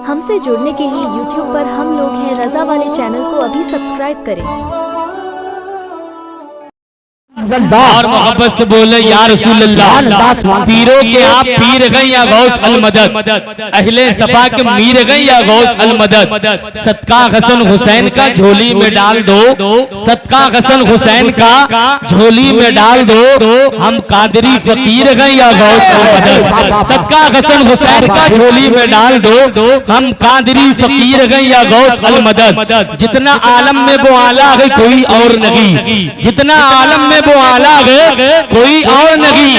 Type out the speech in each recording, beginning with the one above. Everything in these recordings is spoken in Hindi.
हमसे जुड़ने के लिए YouTube पर हम लोग हैं रजा वाले चैनल को अभी सब्सक्राइब करें और मोहब्बत से बोले या रसूल अल्लाह। पीरों के आप पीर गए या गौस अल मदद, अहले सफा के मीर गए या गौस अल मदद। सदका हसन हुसैन का झोली में डाल दो, सदका हसन हुसैन का झोली में डाल दो। हम कादरी फकीर गए या गौस अल मदद। सदका हसन हुसैन का झोली में डाल दो, हम कादरी फकीर गए या गौस अल मदद। जितना आलम में वो आला है कोई और नहीं, जितना आलम में वो आला है कोई और नहीं।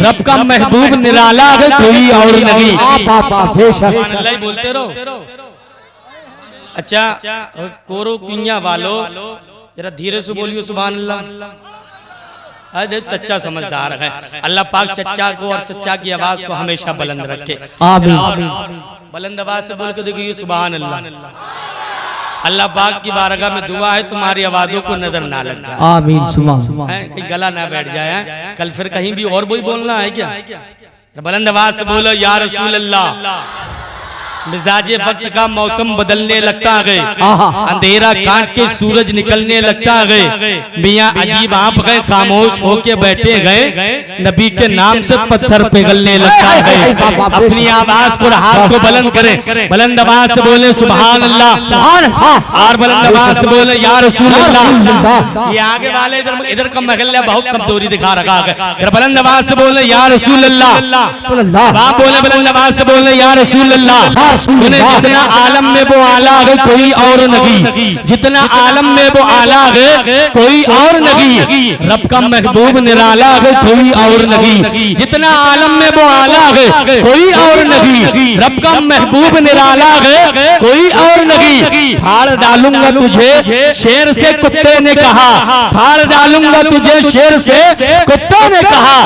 रब का महबूब निराला है कोई और नहीं। सुभान अल्लाह बोलते रहो। अच्छा कोरो किया वालो जरा धीरे से बोलियो सुभान अल्लाह। अरे चच्चा समझदार है। अल्लाह पाक चच्चा को और चच्चा की आवाज को हमेशा बुलंद रखे। आमीन। बुलंद आवाज से बोल के देखिए सुभान अल्लाह। अल्लाह पाक की बारगाह में दुआ है तुम्हारी आवाज़ों को नजर ना लग जाए। आमीन। कहीं गला ना बैठ जाए, कल फिर कहीं भी और वही बोलना है क्या? बुलंद आवाज से बोलो या रसूल अल्लाह। मिजाजे वक्त का मौसम बदलने लगता है, अंधेरा काट के सूरज निकलने लगता है। मियाँ अजीब आप गए खामोश होके बैठे गए, नबी के नाम से पत्थर पिघलने लगता है। अपनी आवाज को हाथ को बुलंद करें, बुलंद आवाज से बोले सुभान अल्लाह और बुलंद आवाज से बोले या रसूल अल्लाह। ये आगे वाले इधर का महल्ला बहुत कमजोरी दिखा रखा है। बुलंद आवाज से बोले या रसूल अल्लाह। आप बोले बुलंद आवाज से बोले या रसूल अल्लाह। सुने जितना आलम में वो आला है कोई और नहीं, जितना आलम में वो आला है कोई और नहीं। रब का महबूब निराला है कोई और नहीं, जितना आलम में वो आला है कोई और नहीं। रब का महबूब निराला है कोई और नहीं। फाड़ डालूंगा तुझे शेर से कुत्ते ने कहा, फाड़ डालूंगा तुझे शेर से कुत्ते ने कहा।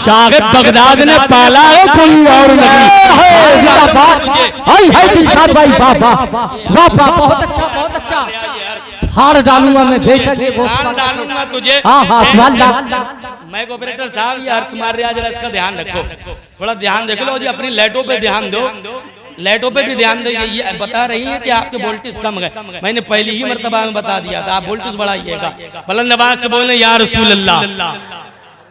शाह बगदाद ने पाला है कोई और नहीं। भाई वाह वाह वाह वाह, बहुत अच्छा बहुत अच्छा। हार डालूंगा मैं बेशक, हार डालूंगा तुझे। हाँ हाँ मैं ऑपरेटर साहब यार तुम्हारे आज इसका ध्यान रखो, थोड़ा ध्यान देख लो जी। अपनी लाइटों पे ध्यान दो, लाइटों पे भी ध्यान दो। ये बता रही है कि आपके वोल्टेज कम है, मैंने पहली ही मर्तबा में बता दिया था, आप वोल्टेज बढ़ाइएगा। बुलंद आवाज से बोले या रसूल अल्लाह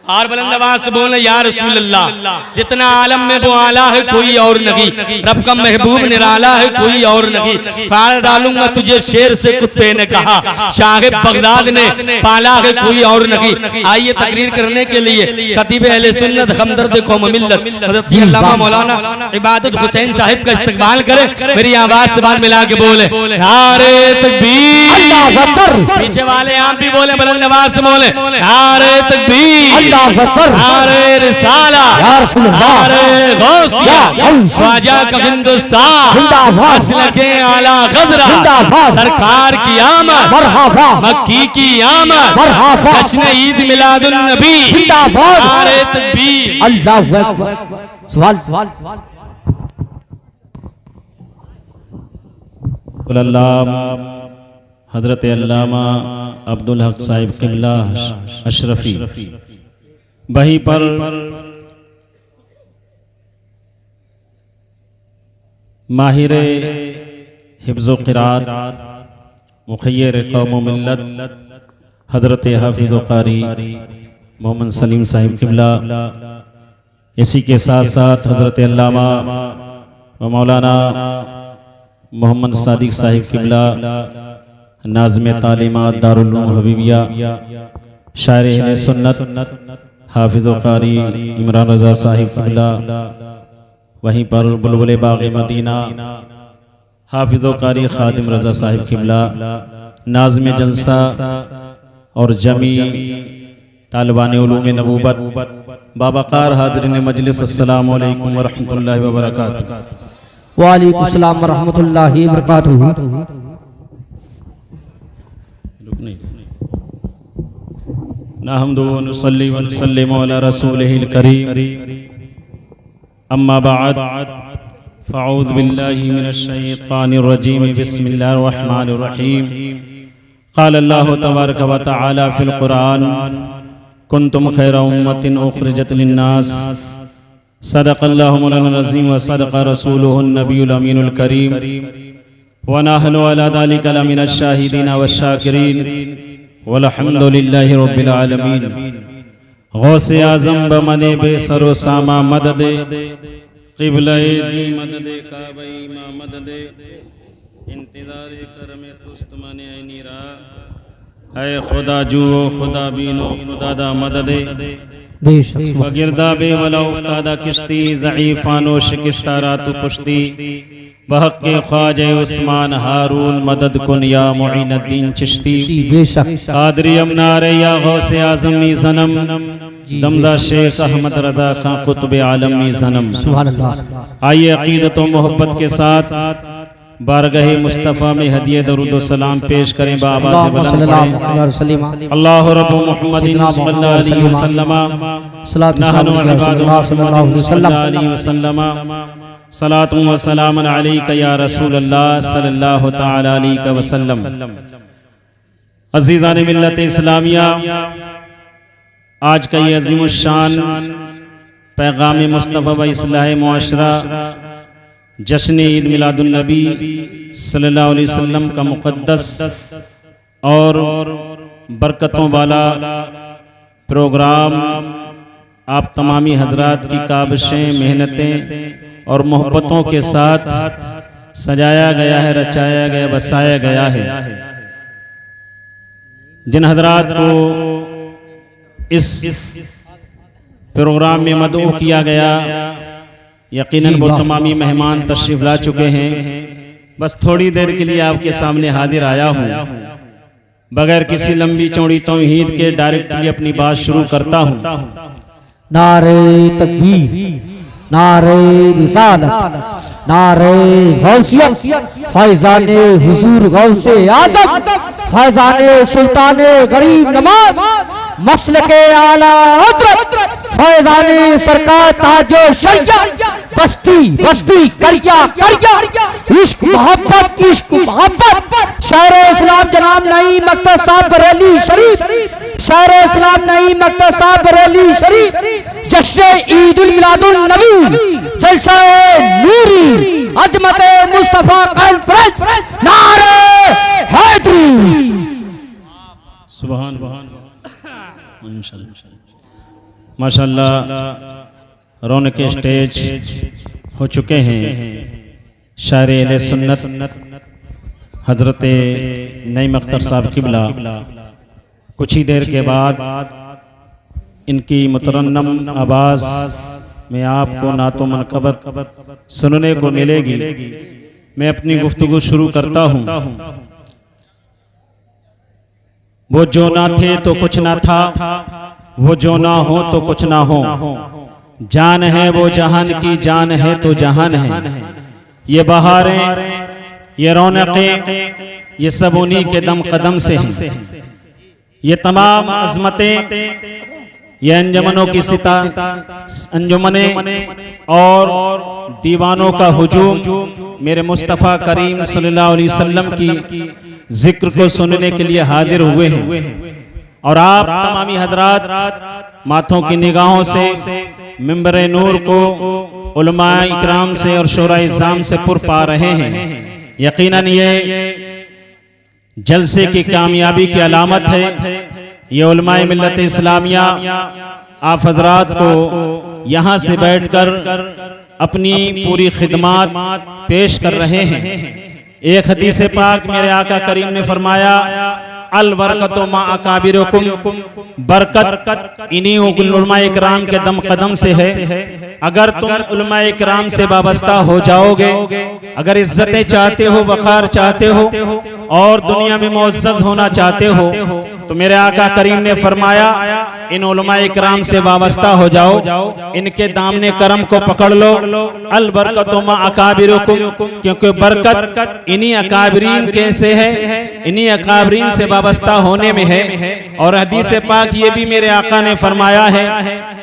और बुलंद आवाज से बोले या रसूल अल्लाह। जितना आलम में वो आला है कोई और नहीं, रब का महबूब निराला है कोई और नहीं। फाड़ डालूंगा तुझे शेर से कुत्ते ने कहा, शाह बगदाद ने पाला है कोई और नहीं। आइए तकरीर करने के लिए खतीब अहले सुन्नत हमदर्द कौम मिल्लत हज़रत अल्लामा मौलाना इबादत हुसैन साहिब का इस्तकबाल करें। मेरी आवाज से बात मिला के बोले नारे तकबीर। पीछे वाले आप भी बोले बुलंद आवाज से बोले नारे तकबीर, नारे रिसाला, नारे गौसिया, ख्वाजा का हिंदुस्तान, मसलके आला गदरा, सरकार की आमद, मक्की की आमद, जश्न ईद मिलादुन नबी, नारे तकबीर। अल्लाहु अकबर। सवाल हजरत अल्लामा अब्दुल हक साहिब क़िबला अशरफी वहीं पर माहिर हिफ्ज़ क़िरात मुखय्यर कौम व मिल्लत हजरत हाफिज़ क़ारी मोहम्मद सलीम साहिब क़िबला, इसी के साथ साथ हजरत अल्लामा व मौलाना मोहम्मद सादिक साहिब क़िबला नाज़िम तालीमात दारुल उलूम हबीबिया, शायर अहले सुन्नत हाफिज़ क़ारी इमरान रज़ा साहिब क़िबला, वहीं पर बुलबुल बाग़ मदीना हाफिज़ क़ारी ख़ादिम रज़ा साहिब क़िबला, नाज़िम जलसा और जमी तालिबान उलूम नबूवत बाबकार हाज़रीन मजलिस, अस्सलामु अलैकुम व रहमतुल्लाहि व बरकातुहू। वालेकुम अस्सलाम व रहमतुल्लाहि व बरकातुहू। नहमदु व नुसल्ली व नुसल्लिमु अला रसूलिहिल करीम, अम्मा बअद, फ़अऊज़ु बिल्लाहि मिनश शैतानिर रजीम, बिस्मिल्लाहिर रहमानिर रहीम। क़ाल अल्लाहु तबारक व तआला फ़िल क़ुरआन, कुन्तुम खैरा उम्मतिन उख़रिजत लिन्नास सदक़ल्लाहु मौलाना अज़ीम व सदक़ रसूलुहुन नबियुल अमीनुल करीम व नहनु अला ज़ालिका लमिनश शाहिदीन वश्शाकिरीन वल्हम्दुलिल्लाहि रब्बिल आलमीन। गौसे आज़म बमने बेसरो सामा मददे क़िबले दी मददे काबे मा मददे इंतज़ारे करमे तुस्त मने ऐनी रा है खुदा जुओ खुदा बीनो खुदा दा मददे बगिरदा बे वला उफ्तादा किश्ती ज़ईफ़ानो शिकस्ता रातु पुश्ती बहक़्क़े ख्वाजे उस्मान हारून मदद कुन या मुईनुद्दीन चिश्ती क़ादरी अमनारे या गौसे आज़मी ज़नम दमदा शेख अहमद रज़ा खां कुतुब आलमी ज़नम। आइए अक़ीदत व मोहब्बत के साथ बारगाह मुस्तफ़ा में हदिया दरूद व सलाम पेश करें। बाबा से बुलंद पढ़ें अल्लाह रब्ब मुहम्मदिन सल्लल्लाहु अलैहि वसल्लम नहनु इबादुल्लाह सल्लल्लाहु अलैहि वसल्लम सलातु व सलामुन अलैका या रसूलल्लाह सल्लल्लाहु तआला अलैहि वसल्लम। अज़ीज़ान मिल्लत इस्लामिया, आज का ये अज़ीमुश्शान पैगाम मुस्तफ़ा व इस्लाह मुआशरा जश्न ईद मिलादुन नबी सल्लल्लाहु अलैहि वसल्लम का मुक़द्दस और बरकतों वाला प्रोग्राम आप तमामी हजरात की काबिशें, मेहनतें और मोहब्बतों के साथ सजाया गया है, रचाया गया, बसाया गया है। जिन हजरात को इस प्रोग्राम में मदऊ किया गया, यकीनन वो तमामी मेहमान तशरीफ ला चुके हैं। बस थोड़ी देर के लिए आपके सामने हाजिर आया हूँ। बगैर किसी लंबी चौड़ी तौहीद के डायरेक्टली अपनी बात शुरू करता हूँ। नारे तकबीर, नारे रिसालत, नारे गौसियत, फैज़ाने हुजूर गौसे आज़म, फैज़ाने सुल्ताने गरीब नवाज, मसलके आला हज़रत, फैज़ाने सरकार ताजो शरियत, बस्ती बस्ती करिया करिया, इश्क मोहब्बत शायर इस्लाम जनाब नईम अख्तर साहब बरेली शरीफ, शायर इस्लाम नईम अख्तर साहब बरेली शरीफ, जश्न ईदुल मिलादुन नबी, जलसा नूरी, अजमत मुस्तफ़ा कॉन्फ्रेंस, नारे हैदरी। सुभान माशाअल्लाह, रौनक स्टेज हो चुके हैं। शायर अहले सुन्नत हजरत नईम अख्तर साहब किबला कुछ ही देर के बाद इनकी मुतरन्नम आवाज़ में आपको नातो मनकबत सुनने को मिलेगी। मैं अपनी गुफ्तगू शुरू करता हूँ। वो जो ना थे तो कुछ ना था, वो जो ना हो तो कुछ ना हो, जान है वो जहान की जान है तो जहान है। ये बहारें, ये रौनकें, ये सब उन्हीं के दम कदम से हैं। ये तमाम अज़मतें, ये अंजुमनों की सिता अंजुमनें और दीवानों का हुजूम मेरे मुस्तफ़ा करीम सल्लल्लाहु अलैहि वसल्लम की जिक्र को सुनने के लिए हाजिर हुए हैं। और आप तमामी हजरात माथों की निगाहों से मिंबर नूर को उलमाए इकराम से और शोरा इज़्ज़ाम से पुर पा रहे हैं। यकीनन ये जलसे की कामयाबी की अलामत है। ये उलमाए मिल्लत इस्लामिया आप हजरात को यहाँ से बैठकर अपनी पूरी खिदमत पेश कर रहे हैं। एक हदीस पाक मेरे आका करीम ने फरमाया, अल बरकतो मा अकाबिरुकुम, बरकत इन्हीं उलमा इकराम के दम कदम से है। अगर तुम उलमा इकराम से वाबस्ता हो जाओगे, अगर इज्जतें चाहते हो, वक़ार चाहते हो और दुनिया में मुअज़्ज़ज़ होना चाहते हो, तो मेरे आका करीम ने फरमाया इन उलमा इकराम से वाबस्ता हो जाओ, इनके दामने करम को पकड़ लो। अल बरकतो मा अकाबिरुकुम, क्योंकि बरकत इन्हीं अकाबिरीन के से है, इन्हीं अकाबरीन से वाबस्ता होने में है। और हदीस पाक ये भी मेरे आका ने फरमाया है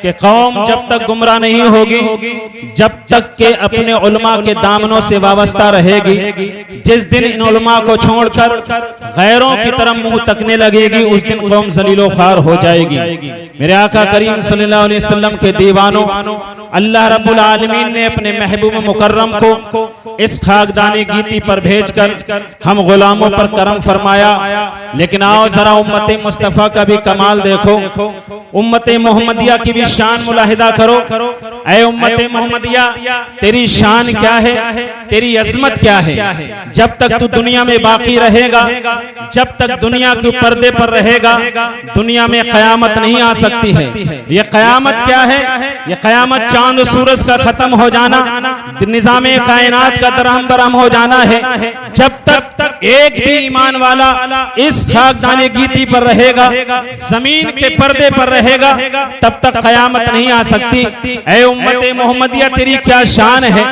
कि कौम जब तक गुमराह नहीं होगी, जब तक के अपने उलमा के दामनों से वाबस्ता रहेगी, जिस दिन इन उलमा को छोड़कर गैरों की तरफ मुंह तकने लगेगी, उस दिन कौम जलीलो ख्वार हो जाएगी। मेरे आका करीम सल्लल्लाहु अलैहि वसल्लम के दीवानों, अल्लाह रब्बुल आलमीन ने अपने महबूब मुकर्रम को इस खाकदानी गीती पर भेजकर हम गुलामों पर करम फरमाया। लेकिन आओ जरा उम्मत मुस्तफ़ा का भी कमाल देखो, उम्मत मोहम्मदिया की भी शान मुलाहिदा करो। ऐ उम्मत मोहम्मदिया, तेरी शान क्या है, तेरी अजमत क्या है? जब तक तू दुनिया में बाकी रहेगा, जब तक दुनिया के पर्दे पर रहेगा, दुनिया में कयामत नहीं आ सकती है। ये कयामत क्या है? ये कयामत चांद सूरज का खत्म हो जाना, निजामे कायनात का दरहम बरहम हो जाना है। जब तक एक भी ईमान वाला इस खाकदाने गीती पर रहेगा, जमीन के पर्दे पर रहेगा, तब तक कयामत नहीं आ सकती। ऐ उम्मत मोहम्मदिया, तेरी क्या शान है?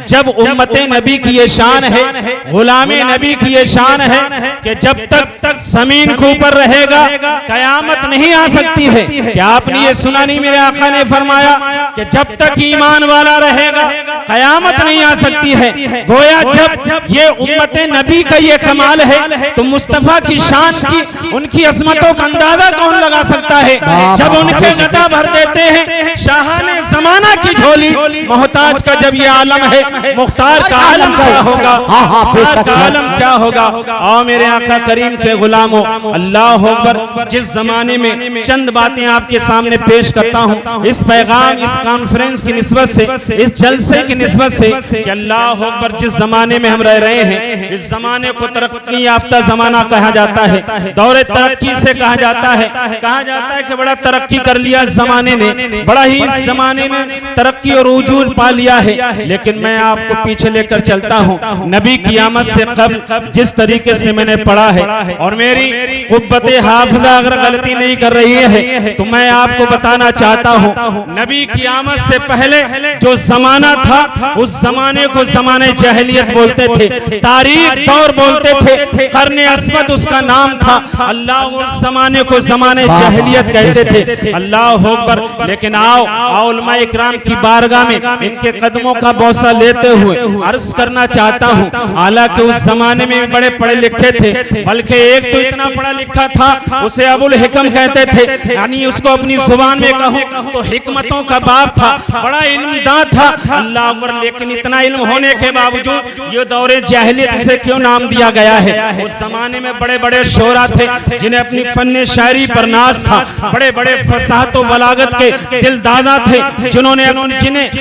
जब उम्मत नबी की ये शान है, गुलामे नबी की ये शान है कि जब तक जमीन के ऊपर रहेगा कयामत नहीं आ सकती है। क्या आपने ये सुना नहीं? मेरे आका ने फरमाया कि जब तक ईमान वाला रहेगा कयामत नहीं आ सकती है। गोया जब ये उम्मत नबी का ये कमाल है, तो मुस्तफा की शान की, उनकी अजमतों का अंदाजा कौन लगा सकता है? जब उनके गदा भर देते हैं शाहाने जमाना की झोली, मोहताज का जब ये आलम है, मुख्तार का आलम क्या होगा? मुख्तार का आलम क्या होगा? आओ मेरे आका करीम के गुलामों, अल्लाह अकबर। जिस जमाने में चंद बातें आपके सामने पेश करता हूँ, इस पैगाम, इस कॉन्फ्रेंस की निस्बत से, इस जलसे की निस्बत से, कि अल्लाह अकबर जिस जमाने में हम रह रहे हैं, इस जमाने को तरक्की याफ्ता जमाना कहा जाता है, दौरे तरक्की से कहा जाता है। कहा जाता है कि बड़ा तरक्की कर लिया इस जमाने ने, बड़ा ही इस जमाने ने तरक्की और उजूर पा लिया है। लेकिन मैं आपको पीछे लेकर चलता हूँ, नबी की आमद से कबल जिस तरीके से मैंने पढ़ा है, और मेरी कुव्वत हाफिजा अगर गलती नहीं कर रही है तो मैं आपको बताना चाहता हूँ, नबी की आमद से पहले जो जमाना था, उस जमाने को जमाने जहलियत बोलते थे, तारीख दौर बोलते थे, कर्ने अस्वद उसका नाम था। अल्लाह उस जमाने को जमाने जहलियत कहते थे। अल्लाह अकबर। लेकिन आओ उलमा इकराम की बारगाह में इनके कदमों का बौसा लेते हुए अर्ज करना चाहता हूँ, हालांकि उस जमाने में बड़े पढ़े लिखे थे, बल्कि एक तो इतना पढ़ा लिखा था, उसे अबुल हिकम कहते थे, यानी उसको अपनी जुबान में कहूँ तो हिकमतों का बाप था, बड़ा इल्मदां था। अल्लाह अकबर। लेकिन इतना इल्म होने के बावजूद ये दौरे जाहिलियत से क्यों नाम दिया गया है? उस जमाने में बड़े बड़े शोरा थे जिन्हें अपनी फन्ने शायरी पर नाज था, बड़े बड़े फसाहत व बलागत के दिलदादा थे, जिन्हें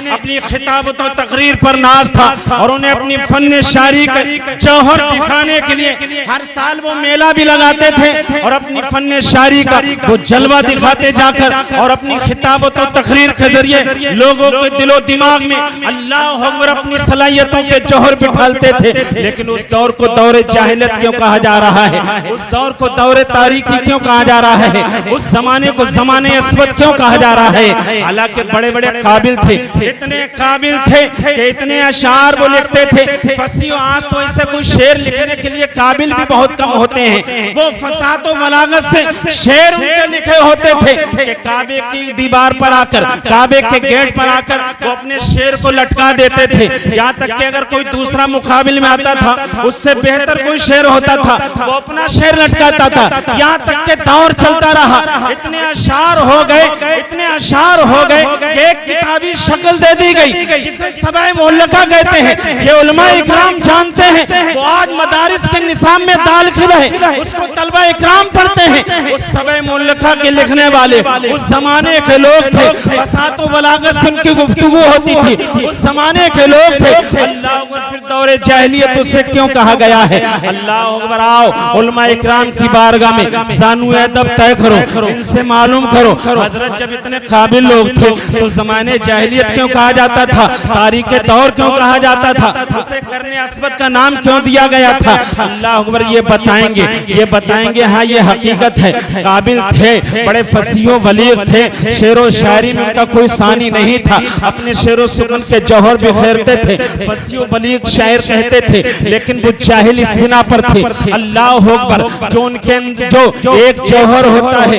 अपनी खिताबत व तकरीर पर नाज था, और उन्हें अपनी फन्ने शायरी का जौहर दिखाने के लिए हर साल वो मेला भी लगाते थे, और अपनी फन्ने शायरी का वो जलवा दिखाते जाकर, और अपनी खिताबत व तकरीर के जरिए लोगों के दिलो दिमाग में अल्लाह अकबर अपनी सलाहियतों के जौहर बिठालते थे। लेकिन उस दौर को दौरे जाहिलियत क्यों कहा जा रहा है? उस दौर को दौरे तारीखी क्यों कहा जा रहा है? उस जमाने को जमाने अस्वद क्यों कहा जा रहा है? हालांकि बड़े बड़े काबिल थे, इतने काबिल थे कि इतने अशार वो लिखते थे। फसी आज तो ऐसे कोई शेर लिखने के लिए काबिल भी बहुत कम होते हैं। वो फसाद व बलागत से शेर उनके लिखे होते थे कि काबे की दीवार पर आकर, काबे के गेट पर आकर वो अपने शेर को लटका देते थे। यहाँ तक कि अगर कोई दूसरा मुकाबिल में आता था, उससे बेहतर कोई शेर होता था, वो अपना शेर लटकाता था। यहाँ तक के दौर चलता रहा। इतने अशार हो गए, इतने अशार हो गए कि एक किताबी शक्ल दे दी गई जिसे सबाए मुअल्लका कहते हैं। ये उलमा इकराम जानते हैं, वो आज मदारिस के निसाब में दाखिल है, उसको तलबा इकराम पढ़ते हैं। उस सबाए मुअल्लका के लिखने वाले उस जमाने के लोग थे, फसाद व बलागत से उनकी गुफ्तगू होती थी, उस जमाने के लोग थे। अल्लाह अकबर। फिर दौरे जाहिलियत उससे क्यों कहा गया है? अल्लाह अकबर। आओ उलमा इकराम की बारगाह में जानू अदब तय करो, इनसे मालूम करो, हजरत जब इतने काबिल लोग थे तो जमाने जाहिलियत क्यों कहा जाता था? तारीख दौर क्यों कहा जाता था? उसे करने अस्वद का नाम क्यों दिया गया था? अल्लाह अकबर। ये बताएंगे। हाँ, ये हकीकत है। काबिल थे, बड़े फसीहो वलीग थे, शेरो शायरी में उनका कोई सानी नहीं था, अपने शेरो सुकन के जौहर बिखेरते थे, फसीहो वलीग शायर शायर कहते थे, लेकिन वो जाहिल इस बिना पर थे। अल्लाह अकबर। जो उनके अंदर जो एक जौहर होता है,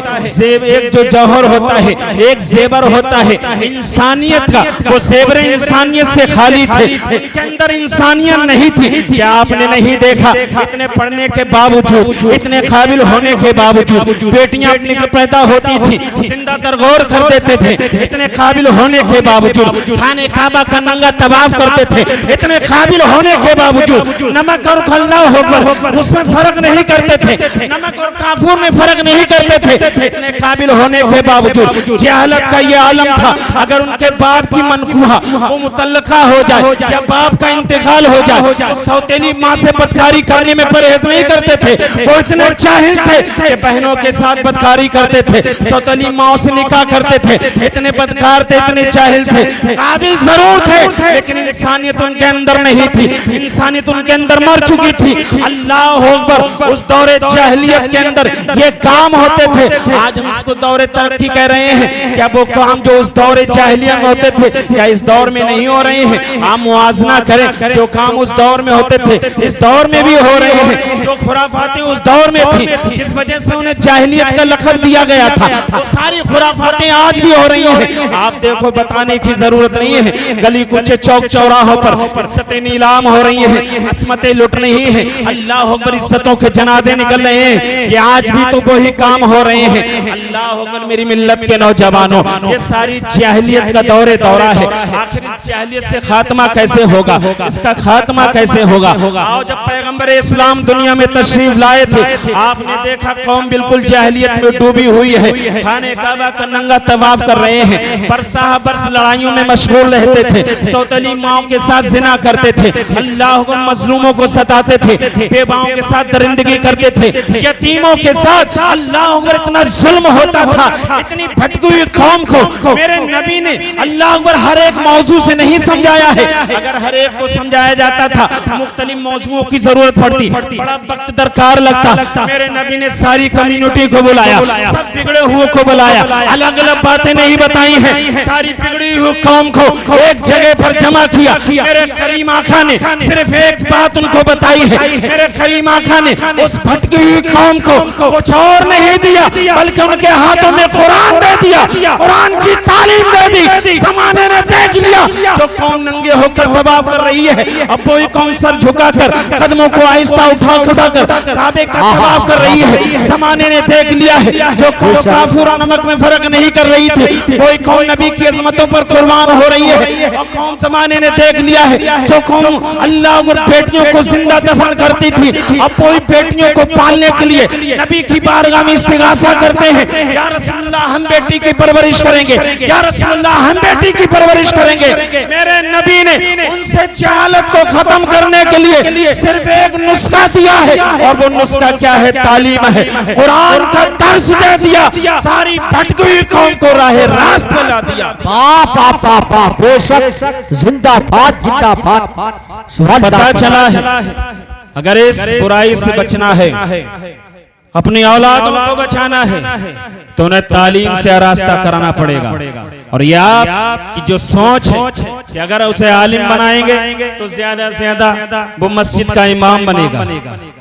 एक जो जौहर होता है, एक जेवर होता है इंसानियत का, वो जेवर इंसानियत से खाली थे, उनके अंदर इंसानियत नहीं थी। क्या आपने नहीं देखा, इतने पढ़ने के बावजूद, इतने काबिल होने के बावजूद बेटियां अपनी पैदा होती थी, जिंदा दरगोर कर देते थे, इतने काबिल होने के बावजूद खाने काबा का नंगा तवाफ करते थे, इतने काबिल होने के बावजूद नमक और अल्लाह अकबर उसमें फर्क नहीं करते थे, नमक और काफूर में फर्क नहीं करते थे, इतने काबिल होने के बावजूद जहालत का ये आलम था। अगर उनके बाप की मनकूहा वो मुतल्लका हो जाए या बाप का इंतकाल हो जाए, तो सौतेली माँ से बदकारी करने में परहेज नहीं करते थे। वो इतने जाहिल थे कि बहनों के साथ बदकारी करते थे, सौतेली माँ से निकाह करते थे, इतने बदकार थे, इतने जाहिल थे। काबिल जरूर थे, लेकिन इंसानियत उनके अंदर नहीं थी, इंसानियत उनके अंदर मर चुकी थी। अल्लाह अकबर। उस दौरे जाहिलियत के अंदर ये काम होते थे। आज हम इसको दौरे तरक्की कह रहे हैं, क्या वो काम जो उस दौरे जाहिलियत में होते थे क्या इस दौर में नहीं हो रहे हैं? आप मुआजना करें, जो काम उस दौर में होते थे इस दौर में भी हो रहे हैं। जो खुराफातें उस दौर में थी, जिस वजह से उन्हें जाहिलियत का लक़ब दिया गया था, वो सारी खुराफातें आज भी हो रही हैं। आप देखो, बताने की जरूरत नहीं है, गली कुचे चौक चौराहों पर इज्जतें नीलाम हो रही हैं, असमतें लुट रही हैं, अल्लाह अकबर इज्जतों के जनादे निकल रहे हैं। ये आज भी तो वही काम हो रहे हैं। अल्लाह अकबर। मेरी मिल्लत के नौजवानों, ये सारी जाहिलियत का दौरा है। आखिर इस जाहिलियत से खात्मा कैसे होगा, इसका खात्मा कैसे होगा? आओ, जब पैगंबर इस्लाम दुनिया में तशरीफ लाए थे, आपने देखा कौम बिल्कुल जाहिलियत में डूबी हुई है, खाने काबा का नंगा तवाफ कर रहे हैं, बरसाह बरस लड़ाइयों में मशगूल रहते थे, सौतेली माओं के साथ जिना करते थे, अल्लाह अकबर मजलूमों को सताते थे, बेवाओं के साथ दरिंदगी करते थे, यतीमों के साथ अल्लाह अकबर इतना जुल्म होता था। इतनी भटकी हुई कौम को मेरे नबी ने अल्लाह अकबर हर एक मौजू से नहीं समझाया है। अगर हर एक को समझाया जाता था, मुख्तलिफ मौजूओं की जरूरत पड़ती, बड़ा वक्त दरकार लगता। मेरे नबी ने सारी कम्युनिटी को बुलाया, सब बिगड़े हुए को बुलाया, अलग अलग बातें नहीं बताई हैं, सारी बिगड़ी हुई कौम को एक जगह पर जमा किया। मेरे करीम आका ने सिर्फ एक बात उनको बताई है। मेरे करीम आका ने उस भटकी हुई कौम को कुछ और नहीं दिया, बल्कि उनके हाथों में कुरान दे दिया, कुरान की तालीम दे दी। ज़माने ने देख लिया, जो कौम नंगे होकर तवाफ कर रही है, अब वही कौम सर झुकाकर कदमों को आहिस्ता उठाकर काबे का तवाफ कर रही है। ज़माने ने देख लिया है, जो काफूर नमक में फर्क नहीं कर रही थी, वही कौम नबी की अज़मतों पर कुर्बान हो रही है। और कौम ज़माने ने देख लिया है, जो कौम अल्लाह और बेटियों को जिंदा दफन करती थी, अब वही बेटियों को पालने के लिए नबी की बारगाह में इस्तिगासा करते हैं, या रसूलुल्लाह हम बेटी की परवरिश करेंगे, या रसूलुल्लाह हम बेटी की परवरिश करेंगे। मेरे नबी ने उनसे जहालत को खत्म करने के लिए सिर्फ एक नुस्खा दिया है, और वो नुस्खा क्या है? तालीम है। कुरान का दर्स दे दिया, सारी भटकी हुई कौम को राह रास्त पे ला दिया। बेशक जिंदाबाद जिंदाबाद। पता चला है, अगर इस बुराई से बचना है, अपनी औलादों को बचाना है, तो उन्हें तालीम से आरास्ता कराना पड़ेगा। और ये आपकी जो सोच है कि अगर उसे आलिम बनाएंगे तो ज्यादा से ज्यादा वो मस्जिद का इमाम बनेगा,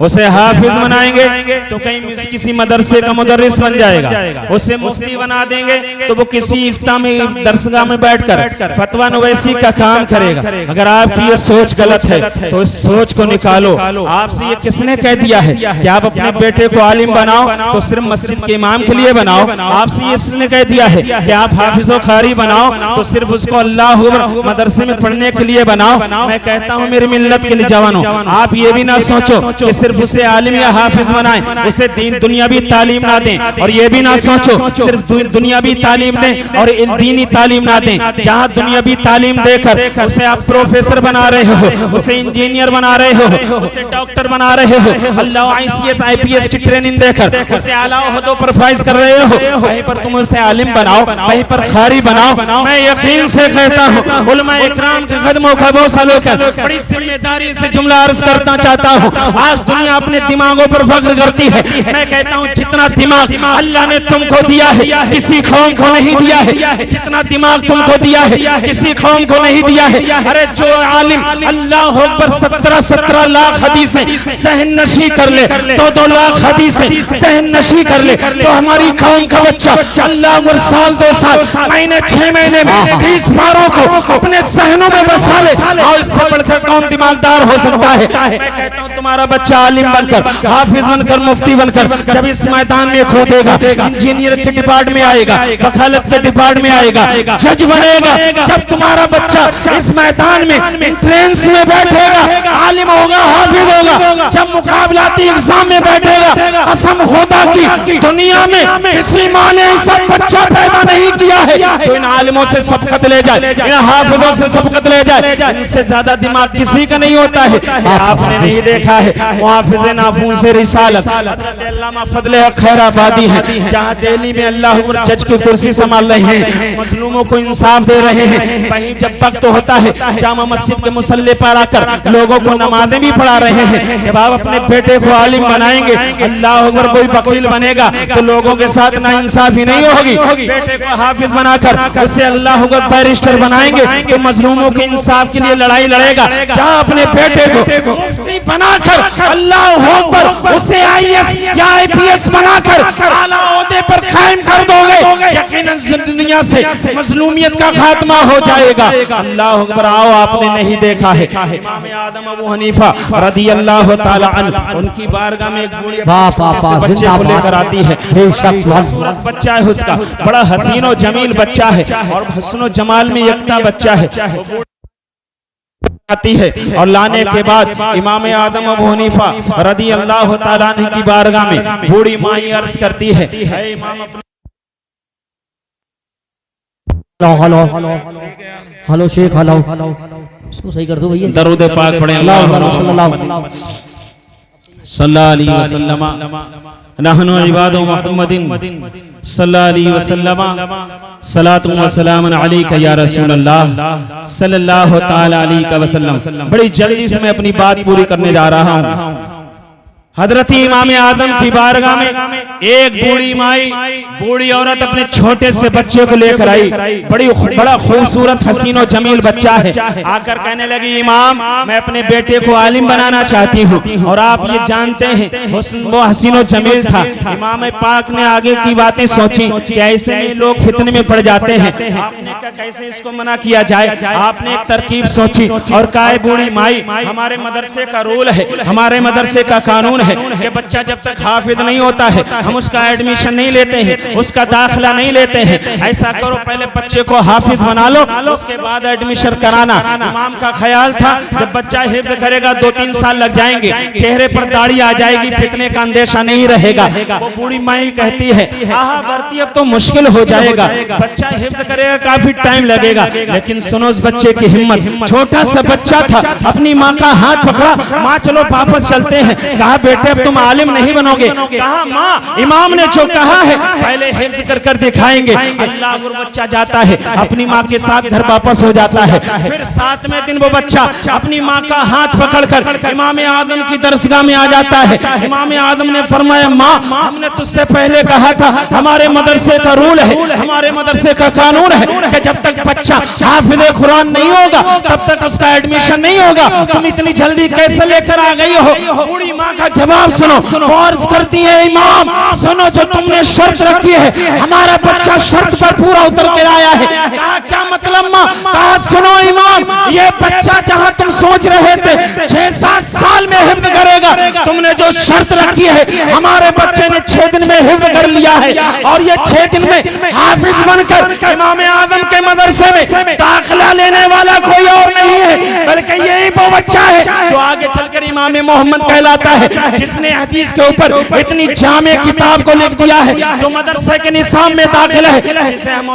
उसे हाफिज बनाएंगे तो कहीं किसी मदरसे का मुदर्रिस बन जाएगा, उसे मुफ्ती बना देंगे तो वो किसी इफ्ता में दरसगाह में बैठकर फतवा नवैसी का काम करेगा। अगर आपकी ये सोच गलत है तो इस सोच को निकालो। आपसे ये किसने कह दिया है कि आप अपने बेटे को आलिम बनाओ तो सिर्फ मस्जिद के इमाम के लिए बनाओ? आपसे ये किसने कह दिया है कि आप हाफिज और कारी बनाओ तो सिर्फ उसको अल्लाह अकबर मदरसे में पढ़ने के लिए बनाओ? मैं कहता हूँ मेरी मिल्लत के जवानों, आप ये भी ना सोचो कि सिर्फ उसे आलिम या हाफिज बनाएं, उसे दीन दुनियावी तालीम ना दें, और ये भी ना सोचो सिर्फ दुनियावी तालीम दें और दीनी तालीम ना दें। जहाँ दुनियावी तालीम देकर उसे आप प्रोफेसर बना रहे हो, उसे इंजीनियर बना रहे हो, उसे डॉक्टर बना रहे हो, अल्लाह ICS IPS की ट्रेनिंग देकर उसे आला ओहदों पर फाइज कर रहे हो, वहीं पर तुम उसे आलिम बनाओ, वहीं पर खारी बनाओ। मैं यकीन से कहता हूँ उलमा इकराम के कदमों का बोसा लेकर बड़ी जिम्मेदारी से जुमला अर्ज करना चाहता हूँ। आज दुनिया अपने दिमागों पर फख्र करती है। मैं कहता हूँ जितना दिमाग अल्लाह ने तुमको दिया है किसी कौम को नहीं दिया है, जितना दिमाग तुमको दिया है किसी कौम को नहीं दिया है। अरे जो आलिम अल्लाह अकबर 17 लाख हदीसें सहन नशी कर ले, 2 लाख हदीसें सहन नशी कर ले, तो हमारी कौम का बच्चा अल्लाह अकबर साल 2 साल महीने 6 महीने में 20 पारों को अपने सहनों में बसा ले, और इससे बढ़कर कौन दिमागदार हो सकता है। मैं कहता हूँ तुम्हारा बच्चा आलिम बनकर, हाफिज बनकर, मुफ्ती बनकर जब इस मैदान में खोदेगा, इंजीनियर के डिपार्टमेंट में आएगा, वकालत के डिपार्टमेंट में आएगा, जज बनेगा, जब तुम्हारा बच्चा इस मैदान में एंट्रेंस में बैठेगा, आलिम होगा, हाफिज होगा, जब मुकाबलाती एग्जाम में बैठेगा, कसम खुदा की दुनिया में किसी माँ ने ऐसा बच्चा पैदा नहीं किया है जो इन आलिमों से सबकत ले जाए, इन हाफिजों से सबकत ले जाए। इनसे ज्यादा दिमाग किसी का नहीं होता है। आपने नहीं देखा है मुहाफिज नाफून से रिसालत हज़रत अल्लामा फजले हक खैराबादी है, जहाँ दिल्ली में अल्लाह अकबर जज की कुर्सी संभाल रहे हैं, मजलूमों को इंसाफ दे रहे हैं। वहीं जब वक्त होता है जामा मस्जिद के मुसल्ले पर आकर लोगों को नमाजें भी पढ़ा रहे हैं। जब आप अपने बेटे को आलिम बनाएंगे, अल्लाह अकबर कोई वकील बनेगा तो लोगों के साथ ना इंसाफी नहीं होगी। बेटे को हाफिज बनाकर उसे अल्लाह अकबर बैरिस्टर बनाएंगे तो मजलूमों के इंसाफ के लिए लड़ाई लड़ेगा। जहाँ अपने बेटे को मुफ्ती बनाकर अल्लाह अकबर उसे IAS या IPS बनाकर आला ओहदे पर कायम कर दोगे, यकीनन दुनिया से मजलूमियत का खात्मा हो जाएगा। अल्लाह अकबर। आओ, आपने नहीं देखा है इमाम आदम अबू हनीफा रदी अल्लाह ताला अन्हु, उनकी बारगाह में एक बूढ़ी बच्चे को लेकर आती है। खूबसूरत बच्चा है उसका, बड़ा हसीन और जमील बच्चा है और हसन जमाल में यकता बच्चा है। आती है और लाने के बाद इमाम आदम अबू हनीफा रदी अल्लाह ताला अन्हु की बारगाह में बूढ़ी माँ अर्ज करती है, इमाम हेलो शेख, हेलो इसको सही कर दो भैया। दरूद पाक पढ़े सल्लल्लाहु अलैहि वसल्लम, नहनु इबादु मुहम्मदिन सल्लल्लाहु अलैहि वसल्लम, सलातु व सलामुन अलैका या रसूल अल्लाह सल्लल्लाहु ताला अलैहि वसल्लम। बड़ी जल्दी से मैं अपनी बात पूरी करने जा रहा हूँ। हजरत इमाम आदम की बारगाह में एक बूढ़ी माई, बूढ़ी औरत अपने छोटे से बच्चे को लेकर आई। बड़ा खूबसूरत हसीन और जमील बच्चा है। आकर कहने लगी, इमाम मैं अपने बेटे को आलिम बनाना चाहती हूँ। और आप ये जानते हैं वो हसीन और जमील था। इमाम पाक ने आगे की बातें सोची कि ऐसे में लोग फितने में पड़ जाते हैं, आपने कहा कैसे इसको मना किया जाए। आपने एक तरकीब सोची और कहा, बूढ़ी माई हमारे मदरसे का रूल है, हमारे मदरसे का कानून है कि बच्चा जब तक हाफिज नहीं होता है हम उसका एडमिशन नहीं लेते हैं, उसका दाखिला नहीं लेते हैं। ऐसा करो पहले बच्चे को हाफिज बना लो, उसके बाद एडमिशन कराना। इमाम का ख्याल था जब बच्चा हिफ्ज करेगा 2-3 साल लग जाएंगे, चेहरे पर दाढ़ी आ जाएगी, फितने का अंदेशा नहीं रहेगा। वो बूढ़ी माई कहती है, आहा भर्ती अब तो मुश्किल हो जाएगा, बच्चा हिफ्ज करेगा काफी टाइम लगेगा। लेकिन सुनो उस बच्चे की हिम्मत, छोटा सा बच्चा था, अपनी माँ का हाथ पकड़ा, माँ चलो वापस चलते हैं। कहा बेटे अब तुम आलिम नहीं बनोगे। कहा माँ इमाम ने जो कहा है पहले हिफ्ज कर कर दिखाएंगे। अल्लाह अकबर। बच्चा जाता है अपनी माँ के साथ घर वापस हो जाता है। फिर 7वें दिन वो बच्चा अपनी माँ का हाथ पकड़कर इमाम आदम की दरसगाह में आ जाता है। इमाम आदम ने फरमाया, माँ हमने तुझसे पहले कहा था, हमारे मदरसे का रूल है, हमारे मदरसे का कानून है कि जब तक बच्चा हाफिज कुरान नहीं होगा तब तक उसका एडमिशन नहीं होगा। तुम इतनी जल्दी कैसे लेकर आ गई हो। बूढ़ी माँ का जवाब सुनो, अर्ज करती है, इमाम सुनो जो तुमने शर्त रखी है हमारा बच्चा शर्त पर पूरा उतर के आया है। कहा क्या मतलब माँ। कहा सुनो इमाम, ये बच्चा जहाँ तुम सोच रहे थे 6-7 साल में हिफ्ज करेगा, तुमने जो शर्त रखी है हमारे बच्चे ने 6 दिन में हिफ्ज कर लिया है। और ये 6 दिन में हाफिज बनकर इमाम आदम के मदरसे में दाखिला लेने वाला कोई और नहीं है, बल्कि यही वो बच्चा है जो आगे चलकर इमाम मोहम्मद कहलाता है, जिसने हदीस के ऊपर इतनी जामे किताब को लिख दिया है, जो मदरसे के निसाब में दाखिल है, जिसे हम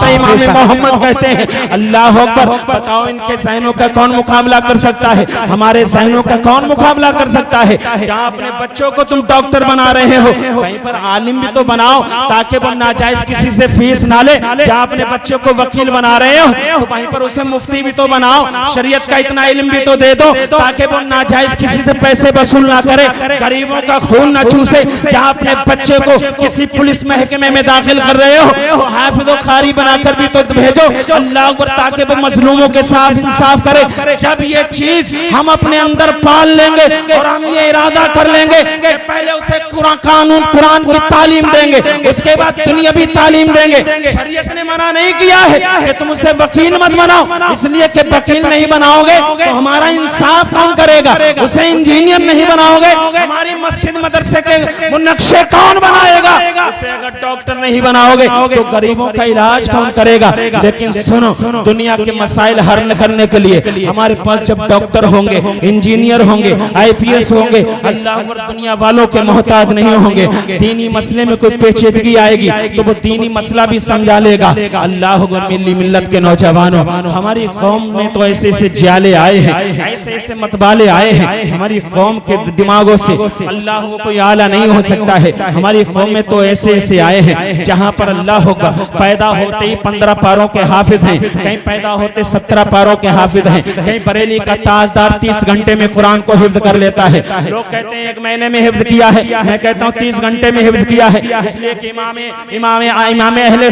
इमाम मोहम्मद कहते हैं। अल्लाह अकबर। बताओ इनके सहनों का कौन मुकाबला कर सकता है? हमारे सहनों का कौन मुकाबला कर सकता है? जहाँ अपने बच्चों को तुम डॉक्टर बना रहे हो, वहीं पर आलिम भी तो बनाओ ताकि वो नाजायज किसी से फीस ना ले। जहाँ अपने बच्चों को वकील बना रहे हो, तो वहीं पर उसे मुफ्ती भी तो बनाओ, शरीयत का इतना इल्म भी तो दे दो ताकि वो नाजायज किसी से पैसे वसूल ना करे, गरीबों का खून न चूसे। जहाँ अपने बच्चे को किसी पुलिस महकमे में दाखिल कर रहे हो, तो हाफिज और कारी बनाकर भी तो भेजो, अल्लाह अकबर, ताकि वो मजलूमों के साथ इंसाफ करे। जब ये चीज हम अपने अंदर पाल लेंगे और हम ये इरादा कर लेंगे कि पहले उसे कुरान की तालीम देंगे, उसके बाद दुनियावी तालीम देंगे। शरीयत ने मना नहीं किया है कि तुम उसे वकील मत बनाओ, इसलिए कि वकील नहीं बनाओगे तो हमारा इंसाफ कौन करेगा? उसे इंजीनियर नहीं बनाओगे, हमारी मस्जिद मदरसे के नक्शे कौन बनाएगा? उसे अगर डॉक्टर नहीं बनाओगे तो गरीबों का इलाज कौन करेगा? लेकिन सुनो, दुनिया के मसाइल हल करने के लिए हमारे पास जब डॉक्टर होंगे, इंजीनियर होंगे, IPS होंगे, अल्लाह अकबर, दुनिया वालों के मोहताज नहीं होंगे। दीनी मसले में कोई पेचीदगी आएगी तो वो दीनी मसला भी समझा लेगा। अल्लाह अकबर। मिली मिल्लत के नौजवानों, हमारी कौम में तो ऐसे ऐसे जियाले आए हैं, ऐसे ऐसे मतवाले आए हैं, हमारी कौम के दिमागों से अल्लाह वो कोई आला नहीं हो सकता है। हमारी कौम में तो ऐसे ऐसे आए हैं जहाँ पर अल्लाह अकबर पैदा होते ही 15 पारों के हाफिज हैं, कहीं पैदा होते 17 पारों के हाफिज हैं, कहीं बरेली का ताजदार 30 घंटे में कुरान को हिफ्ज कर लेता है। लोग कहते हैं 1 महीने में हिफ्ज किया है, मैं कहता हूँ 30 घंटे में हिफ्ज किया है, इसलिए कि इमाम अहले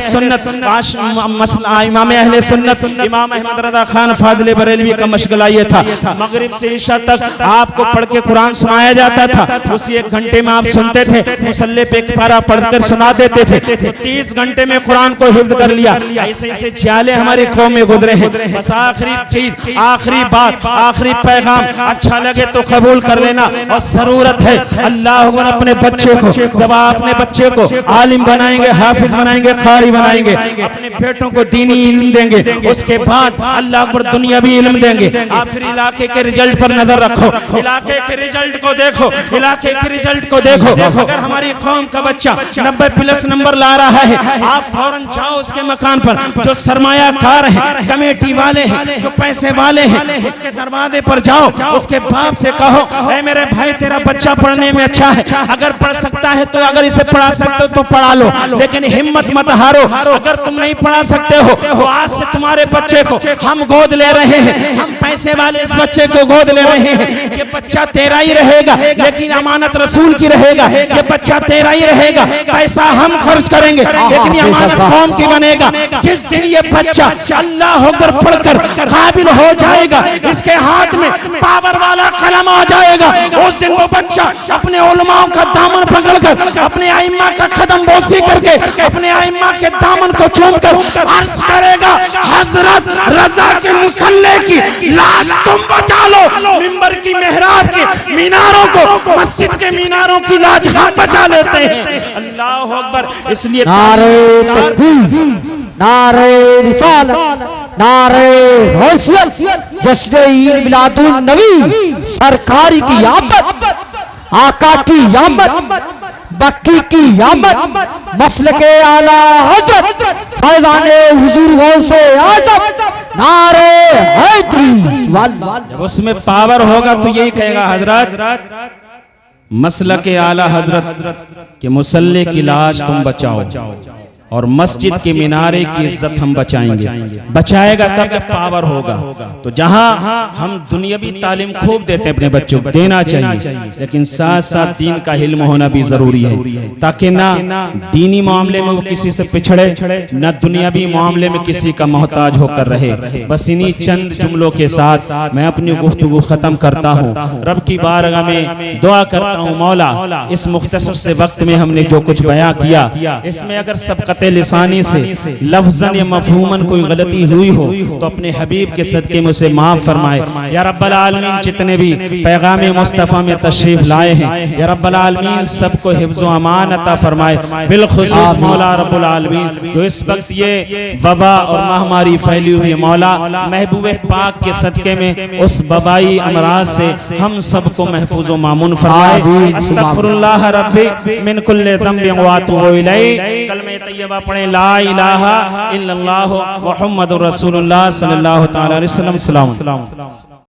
सुन्नत इमाम अहमद रज़ा खान फादिल बरेलवी का मशगला ये था, मगरिब से इशा तक आपको पढ़ के कुरान सुनाया जाता था, उसी 1 घंटे में आप सुनते थे, मुसल्ले पे एक पारा पढ़कर सुना देते थे, तो 30 घंटे में कुरान को हिफ्ज कर लिया। ऐसे ऐसे जियाले हमारी कौम में गुजरे हैं। बस आखिरी चीज, आखिरी बात, आखिरी पैगाम, अच्छा लगे तो कबूल कर लेना, और जरूरत है अल्लाह अकबर अपने बच्चे को, जब आप अपने बच्चे को आलिम बनाएंगे, हाफिज बनाएंगे, कारी बनाएंगे, अपने बेटों को दीनी इल्म देंगे, उसके बाद अल्लाह अकबर दुनियावी इल्म देंगे। आप फिर इलाके के रिजल्ट पर नजर रखो, इलाके के रिजल्ट को देखो, इलाके के रिजल्ट को देखो। अगर हमारी कौम का बच्चा 90+ नंबर ला रहा है, आप फौरन जाओ उसके मकान पर, जो सरमायाकार है, कमेटी वाले हैं, जो पैसे वाले हैं, उसके दरवाजे पर जाओ, उसके बाप से कहो, ऐ मेरे भाई तेरा बच्चा पढ़ने में अच्छा है, अगर पढ़ सकता है तो, अगर इसे पढ़ा सकते हो तो पढ़ा लो, लेकिन हिम्मत मत हारो। अगर तुम नहीं पढ़ा सकते हो तो आज से तुम्हारे बच्चे को हम गोद ले रहे हैं, हम पैसे वाले इस बच्चे को गोद ले रहे हैं। ये बच्चा तेरा ही रहेगा, लेकिन अमानत रसूल की रहेगा। ये बच्चा तेरा ही रहेगा, पैसा हम खर्च करेंगे, लेकिन ये अमानत कौम की बनेगा। जिस दिन ये बच्चा अल्लाह अकबर पढ़कर काबिल हो जाएगा, इसके हाथ में पावर वाला कलम आ जाएगा, उस दिन वो बच्चा अपने उलमाओं का दामन पकड़कर, अपने आइम्मा का कदम बोसी करके, अपने आइम्मा के दामन को चूमकर अर्ज करेगा, हजरत रजा के मुसल्ले की लाश तुम बचा लो, मिंबर की मेहराब के मीनारों को, मस्जिद के मीनारों की लाश हम बचा लेते हैं। अल्लाह अकबर। इसलिए नारे तकबीर, नारे रिसालत, नारे हैसियत, जश्न ईद मिलादुन नबी, सरकार की आमद, आका की आमद, बक्की की आमद, मसलके आला हजरत, फैज़ाने हुजूर गौसे आजम, नारे हैदरी। जब उसमें पावर होगा तो यही कहेगा, हजरत मसलके आला हजरत के मुसल्ले की लाश तुम बचाओ, और मस्जिद के मीनारे की इज्जत हम बचाएंगे। बचाएगा कब? जब पावर होगा। तो जहां हम दुनियावी तालीम खूब देते हैं अपने बच्चों को, देना चाहिए, लेकिन साथ साथ दीन का इल्म होना भी जरूरी है, ताकि ना दीनी मामले में वो किसी से पिछड़े, न दुनियावी मामले में किसी का मोहताज होकर रहे। बस इन्हीं चंद जुमलों के साथ मैं अपनी गुफ्तगू खत्म करता हूँ। रब की बारगाह में दुआ करता हूँ, मौला इस मुख्तसर से वक्त में हमने जो कुछ बयां किया, इसमें अगर सबकत क़त्ते लिसानी से लफ्ज़न या मफ़हूमन कोई गलती हुई हो तो अपने हबीब के सदक़े मुझसे माफ़ फरमाए। या रब्बल आलमीन जितने भी पैगाम मुस्तफ़ा में तशरीफ़ लाए हैं या रब्बल आलमीन सबको हिफ्ज़ व अमान अता फरमाए। बिलखुसूस मौला रब्बुल आलमीन जो इस वक्त ये वबा और महामारी फैली हुई मौला महबूब पाक के सदक़े में उस वबाई अमराज से हम सबको महफूज व मामून फरमाए। अस्तगफिरुल्लाह रब्बी मिन कुल्लि ज़ंबिन व अतूबु इलैहि। कलमे तैयबा पढ़ें ला इलाहा इल्लल्लाहु मुहम्मदुर रसूलुल्लाह सल्लल्लाहु तआला अलैहि वसल्लम।